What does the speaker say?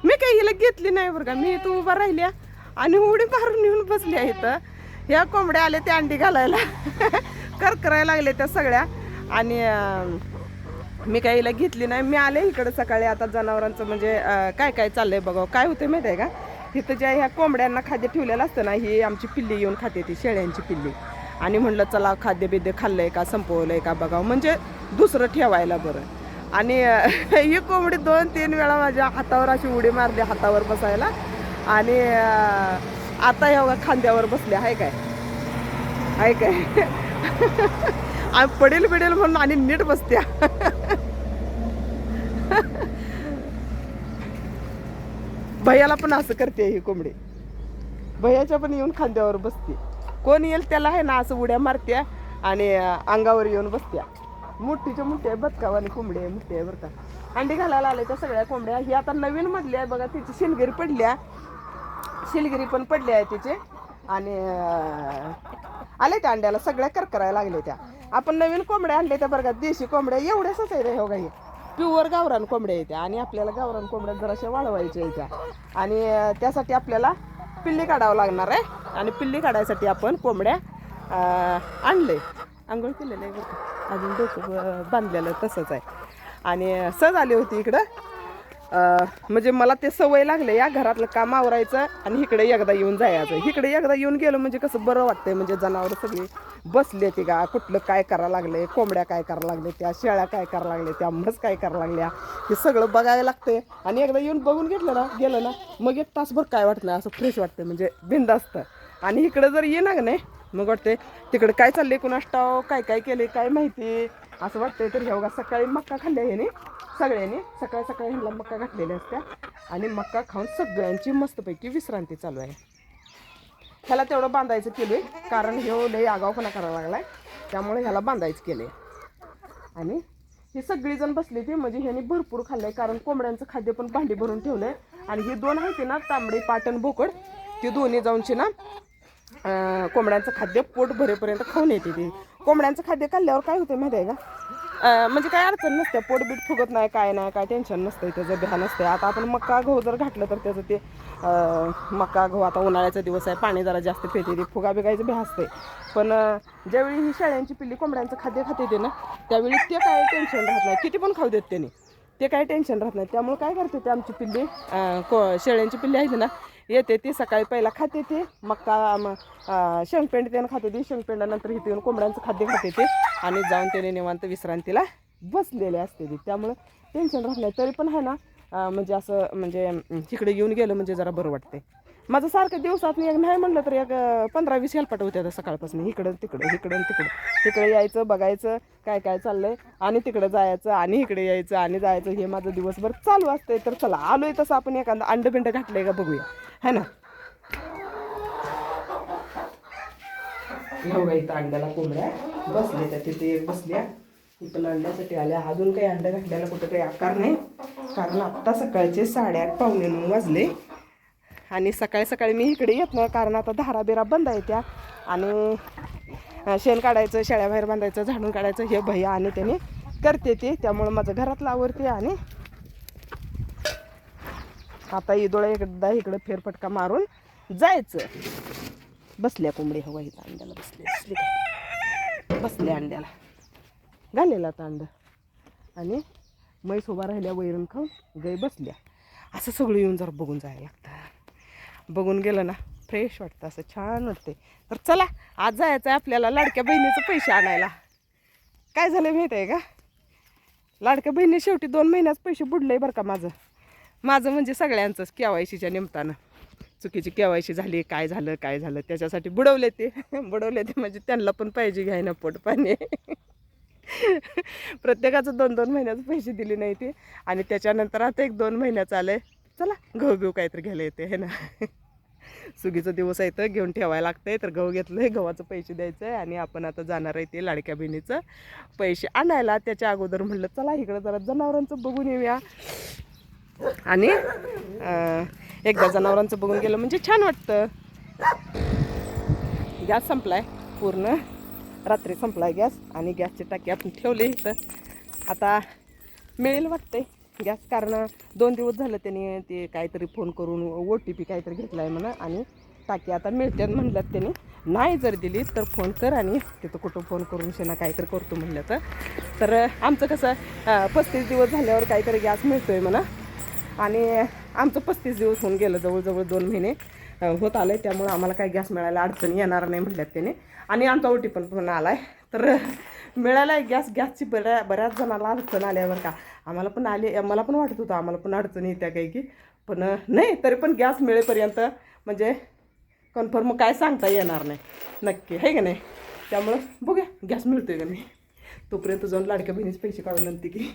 मी काही हिला घेतली नाही बरं का. मी इथं उभा राहिल्या आणि उडी मारून येऊन बसली आहे इथं. ह्या कोंबड्या आल्या त्या अंडी घालायला करायला लागले त्या सगळ्या. आणि मी काही हिला घेतली नाही. मी आले इकडं सकाळी आता जनावरांचं म्हणजे काय काय चाललंय बघा. काय होतं माहिती आहे का, इथं ज्या ह्या कोंबड्यांना खाद्य ठेवलेलं असतं ना, ही आमची पिल्ली येऊन खाते, ती शेळ्यांची पिल्ली. आणि म्हणलं चला खाद्य बिद्य खाल्लंय का संपवलंय का बघावं, म्हणजे दुसरं ठेवायला बरं. आणि ही कोंबडी 2-3 वेळा माझ्या हातावर अशी उडी मारली हातावर बसायला. आणि आता ह्या खांद्यावर बसले आहे काय आहे काय आणि पडेल बिडेल म्हणून आणि नीट बसत्या. भैयाला पण असं करते ही कोंबडी. भैयाच्या पण येऊन खांद्यावर बसते. कोण येईल त्याला आहे ना असं उड्या मारत्या आणि अंगावर येऊन बसत्या. मोठीच्या मोठी आहे बदकावानी कोंबडी आहे, मोठी आहे बरं का. अंडी घालायला आले त्या सगळ्या कोंबड्या. ही आता नवीन मधली आहे बघा. तिची शिलगिरी पडल्या, शिलगिरी पण पडली आहे तिचे. आणि आले त्या अंड्याला सगळ्या करायला लागले त्या. आपण नवीन कोंबड्या आणले त्या बरं का, देशी कोंबड्या एवढ्याच आहे रे हो काही. प्युअर गावरान कोंबड्या येत्या. आणि आपल्याला गावरान कोंबड्या जराशा वाढवायच्या येत्या. आणि त्यासाठी आपल्याला पिल्ली काढावं लागणार आहे. आणि पिल्ली काढायसाठी आपण कोंबड्या आणले. आंघोळ केलेलं आहे बरं का, अजून डोकं बांधलेलं तसंच आहे. आणि सहज आली होती इकडं. म्हणजे मला ते सवय लागले या घरातलं काम आवरायचं आणि इकडे एकदा येऊन जायचं. इकडे एकदा येऊन गेलं म्हणजे कसं बरं वाटतंय. म्हणजे जनावरं सगळी बसले ती का, कुठलं काय करायला लागले, कोंबड्या काय करायला लागले, त्या शेळ्या काय करायला लागले, त्या म्हस काय करायला लागल्या, हे सगळं बघायला लागतंय. आणि एकदा येऊन बघून घेतलं ना, गेलं ना, मग 1 तासभर काय वाटत नाही, असं फ्रेश वाटतं, म्हणजे बिनधास्त. आणि इकडं जर ये ना नाही मग वाटते तिकडे काय चाललंय कुणास ठाव, काय काय केले काय माहिती असं वाटतंय. तर ह्या बघा सकाळी मक्का खाल्ल्या ह्याने सगळ्यांनी, सकाळी सकाळी ह्यांना मक्का घातलेल्या असत्या. आणि मक्का खाऊन सगळ्यांची मस्तपैकी विश्रांती चालू आहे. ह्याला तेवढं बांधायचं केलं आहे, कारण हे लय आगावपणा करायला लागला आहे, त्यामुळे ह्याला बांधायचं केलं आहे. आणि ही सगळीजण बसली ती, म्हणजे ह्याने भरपूर खाल्लं आहे, कारण कोंबड्यांचं खाद्य पण भांडी भरून ठेवलं आहे. आणि ही 2 आहे ना, तांबडी पाटण बोकड, ती दोन्ही जाऊनची ना कोंबड्यांचं खाद्य पोट भरेपर्यंत खाऊन येते. ती कोंबड्यांचं खाद्य खाल्ल्यावर काय होतं माहिती आहे का, म्हणजे काय अडचण नसते, पोटबीट फुगत नाही, काय नाही, काय टेन्शन नसतं, त्याचं भ्या नसते. आता आपण मक्का गहू जर घातलं तर त्याचं ते मक्का गहू, आता उन्हाळ्याचा दिवस आहे, पाणी जरा जास्त पिते, ती फुगा बिगायचं भ्या असते. पण ज्यावेळी ही शेळ्यांची पिल्ली कोंबड्यांचं खाद्य खाते ते ना, त्यावेळी ते काय टेन्शन राहत नाही, किती पण खाऊ देत त्यांनी, ते काय टेन्शन राहत नाही. त्यामुळे काय करते ते आमची पिल्ली, शेळ्यांची पिल्ली आहे ना, येते ती सकाळी पहिला खाते ते मक्का, शेंगपेंड त्यानं खाते ती, शेंगपेंडानंतर इथे येऊन कोंबड्यांचं खाद्य खाते ते, आणि जाऊन त्याने निवांत विश्रांतीला बसलेले असते ती. त्यामुळं टेन्शन राहत नाही. तरी पण आहे ना, म्हणजे असं म्हणजे तिकडे येऊन गेलं म्हणजे जरा बरं वाटते. माझं सारखं दिवसात एक नाही म्हणलं तर एक 15-20 हेलपाट होते आता सकाळपासून, इकडं तिकडं इकडं तिकडं. तिकडे यायचं, बघायचं काय काय चाललंय, आणि तिकडं जायचं, आणि इकडे यायचं आणि जायचं, हे माझं दिवसभर चालू असतंय. तर चला आलोय तसं आपण एखादं अंड घातलंय का बघूया, है ना. इथं अंड्याला कोंबड्या बसले त्या, तिथे एक बसल्या, इथं अंड्यासाठी आल्या. अजून काही अंडं घातल्याला कुठं काही आकार नाही, कारण आत्ता सकाळचे 8:30 पावणे 9 वाजले. आणि सकाळी सकाळी मी इकडे येत नाही, कारण आता धारा बिरा बंद आहे त्या, आणि शेण काढायचं, शेळ्या बाहेर बांधायचं, झाडून काढायचं, हे भैया आणि त्याने करते ते, त्यामुळं माझं घरातलं आवरते. आणि आता इदोळा एकदा इकडं फेरफटका मारून जायचं. बसल्या कोंबडी हवा इथं अंड्याला बसल्या अंड्याला घालेला आता अंड. आणि म्हैस उभा राहिल्या वैरण खाऊन, गाय बसल्या. असं सगळं येऊन जरा बघून जायला लागतं. बघून गेलं ना फ्रेश वाटतं, असं छान वाटते. तर चला आज जायचं आहे आपल्याला लाडक्या बहिणीचं पैसे आणायला. काय झालं माहिती आहे का, लाडक्या बहिणी शेवटी 2 महिन्यात पैसे बुडले बरं का. माझं म्हणजे सगळ्यांचंच KYCच्या निमित्तानं चुकीची KYC झाली, काय झालं त्याच्यासाठी बुडवले ते म्हणजे त्यांना पण पाहिजे घ्यायना पोट पाणी. प्रत्येकाचं 2-2 महिन्याचं पैसे दिले नाही ते. आणि त्याच्यानंतर आता 1-2 महिन्याचं आलंय. चला गहू बिहू काहीतरी घ्यायला येते, हे ना. सुगीचा दिवस आहे तर घेऊन ठेवायला लागतंय. तर गहू घेतलंय, गव्हाचं पैसे द्यायचं आहे, आणि आपण आता जाणार आहे ते लाडक्या बहिणीचं पैसे आणायला. त्याच्या अगोदर म्हणलं चला इकडं जरा जनावरांचं बघून येऊया. आणि एकदा जनावरांचं बघून गेलं म्हणजे छान वाटतं. गॅस संपलाय पूर्ण, रात्री संपलाय गॅस, आणि गॅसची टाकी आपण ठेवली इथं. आता मिळेल वाटतंय, गॅस कारण 2 दिवस झालं त्यांनी ते काहीतरी फोन करून OTP काहीतरी घेतला आहे म्हणा आणि टाकी आता मिळते म्हणल्यात त्यांनी. नाही जर दिली तर फोन कर आणि तिथं कुठं फोन करून शेणा काहीतरी करतो म्हणलं तर आमचं कसं 35 दिवस झाल्यावर काहीतरी गॅस मिळतोय म्हणा आणि आमचं 35 दिवस होऊन गेलं, जवळजवळ 2 महिने होत आलं आहे. त्यामुळं आम्हाला काही गॅस मिळायला अडचणी येणार नाही म्हटल्यात त्याने आणि आमचा OTP पण आला आहे. तर मिळाला आहे गॅसची बऱ्याच जणांना अडचण आल्यावर का आम्हाला पण आली, मला पण वाटत होतं आम्हाला पण अडचणी येत्या काही की, पण नाही तरी पण गॅस मिळेपर्यंत म्हणजे कन्फर्म काय सांगता येणार नाही नक्की, आहे का नाही. त्यामुळं बघूया गॅस मिळतोय का नाही, तोपर्यंत जाऊन लाडक्या बहिणीचे पैसे काढून आणते की